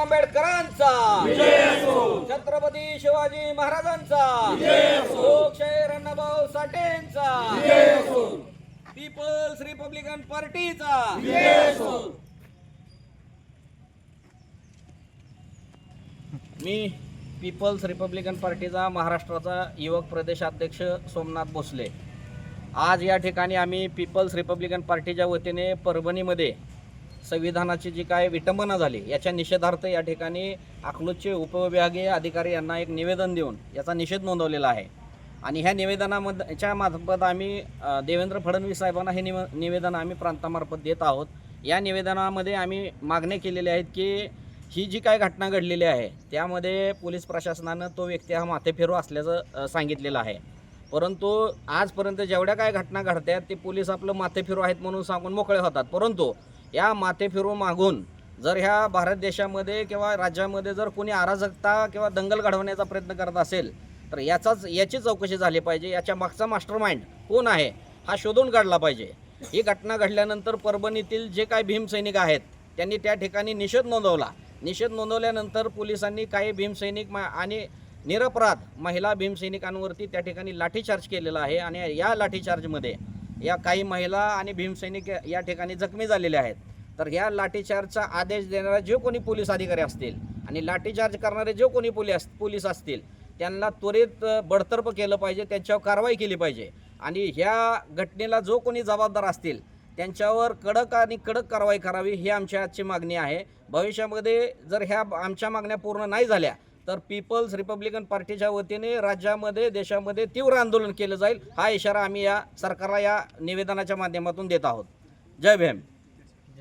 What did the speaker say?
आंबेडकरांचा, छत्रपती शिवाजी महाराजांचा, लोकशाहीर अण्णाभाऊ साठेंचा, पीपल्स रिपब्लिकन पार्टीचा, मी पीपल्स रिपब्लिकन पार्टीचा महाराष्ट्राचा युवक प्रदेशाध्यक्ष सोमनाथ भोसले। आज या ठिकाणी आम्ही पीपल्स रिपब्लिकन पार्टीच्या वतीने परभणीमध्ये संविधानाची जी काय विटंबना झाली याच्या निषेधार्थ या ठिकाणी अकलूजचे उपविभागीय अधिकारी यांना एक निवेदन देऊन याचा निषेध नोंदवलेला आहे। आणि ह्या निवेदनाच्या मार्फत आम्ही देवेंद्र फडणवीस साहेबांना हे निवेदन आम्ही प्रांतामार्फत देत आहोत। या निवेदनामध्ये आम्ही मागणी केलेली आहेत की ही जी काय घटना घडलेली आहे त्यामध्ये पोलीस प्रशासनानं तो व्यक्ती हा माथेफिरू असल्याचं सांगितलेलं आहे, परंतु आजपर्यंत जेवढ्या काय घटना घडतात ते पोलीस आपलं माथेफिरू आहेत म्हणून सांगून मोकळे होतात, परंतु या माथेफिरू मागून जर ह्या भारत देशामध्ये किंवा राज्यामध्ये जर कोणी अराजकता किंवा दंगल घडवण्याचा प्रयत्न करत असेल तर याची चौकशी झाली पाहिजे। याच्या मागचा मास्टरमाइंड कोण आहे हा शोधून काढला पाहिजे। ही घटना घडल्यानंतर परभणीतील जे काही भीमसैनिक आहेत त्यांनी त्या ठिकाणी निषेध नोंदवला। निषेध नोंदवल्यानंतर पोलिसांनी काही भीमसैनिक आणि निरपराध महिला भीमसैनिकांवरती त्या ठिकाणी लाठीचार्ज केलेला आहे आणि या लाठीचार्जमध्ये या काही महिला आणि भीमसैनिक या ठिकाणी जखमी झालेले आहेत। तर या लाठीचार्जचा आदेश देणारे जे कोणी पोलीस अधिकारी असतील आणि लाठीचार्ज करणारे जे कोणी पोलीस असतील त्यांना त्वरित बडतर्फ केलं पाहिजे, त्यांच्यावर कारवाई केली पाहिजे आणि ह्या घटनेला जो कोणी जबाबदार असतील त्यांच्यावर कडक कारवाई करावी ही आमची आजची मागणी आहे। भविष्यामध्ये जर ह्या आमच्या मागण्या पूर्ण नाही झाल्या तर पीपल्स रिपब्लिकन पार्टीच्या वतीने राज्यामध्ये देशामध्ये तीव्र आंदोलन केलं जाईल हा इशारा आम्ही या सरकारला या निवेदनाच्या माध्यमातून देत आहोत। जय भीम।